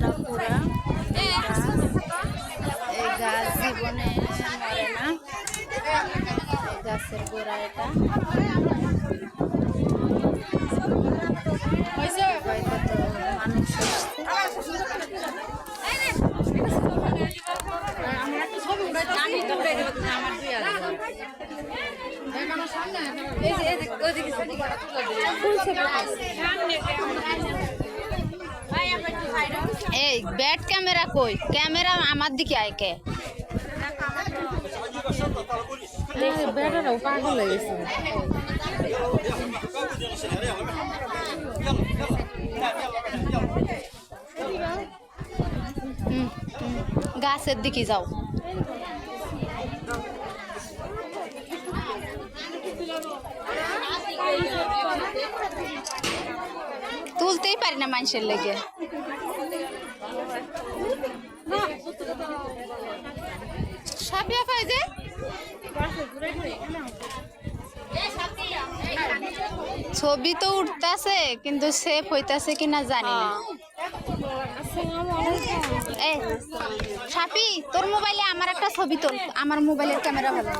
গাছটা পুরা এই গাছ জীবনে মরে না, এই গাছের গোড়া এটা হয়তো মানুষ এই ব্যাট ক্যামেরা কই, ক্যামেরা আমার দিকে আয় কে ব্যাটারাও পাগল হয়ে গেছে। গাছের দিকে যাও, তুলতেই পারি না মানুষের লেগে। সাপিয়া ফাইজে ছবি তো উঠতেছে কিন্তু সেফ হইতাছে কিনা জানি না। এই সাপি, তোর মোবাইলে আমার একটা ছবি তোল, আমার মোবাইলের ক্যামেরা ভালো।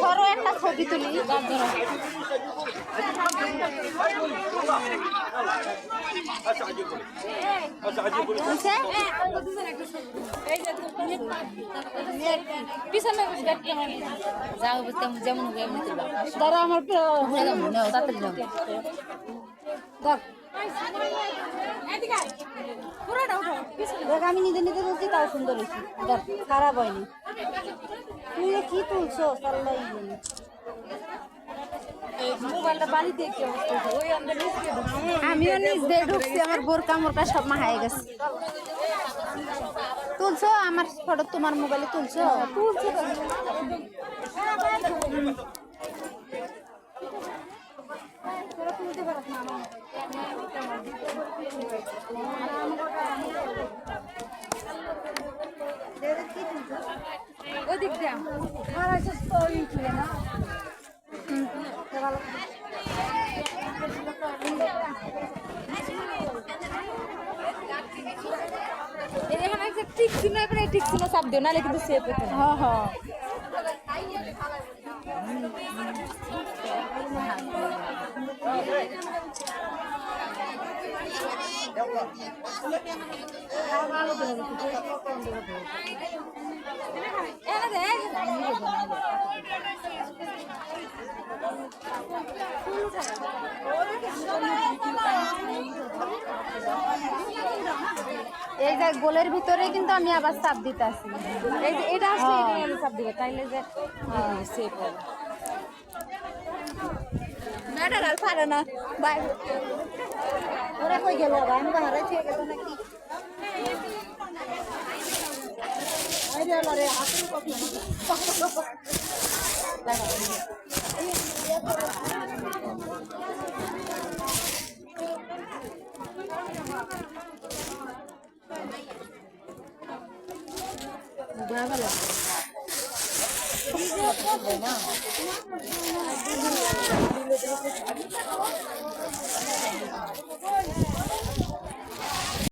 সরো একটা ছবি তুলি। ধরো আমার দেখ, আমি নিজে নিজে বলছি তাও সুন্দর হয়েছি, খারাপ হয়নি। তুই কি তুলছো? আমিও নিজ দিয়ে ঢুকছি, আমার বোরকা মোরকা সব মাহায় গেছে। তুলছো আমার ফটো, তোমার মোবাইলে তুলছো? তুলতে পারছ না ওদিক দিয়ে না। ঠিক ছিল চাপ দিও নাহলে কিন্তু সেফ হতো। হ্যাঁ হ্যাঁ এই যে গোলের ভিতরে কিন্তু আমি আবার চাপ দিতে আসি। এই যে এটা আসলে আমি চাপ দিব, তাইলে যে সেফ হবে। ম্যাডার আর পারে না বাই, ওরা কই গেল? আমি তো হারাই ছিল গেল নাকি? আরে আরে আসল কথা না।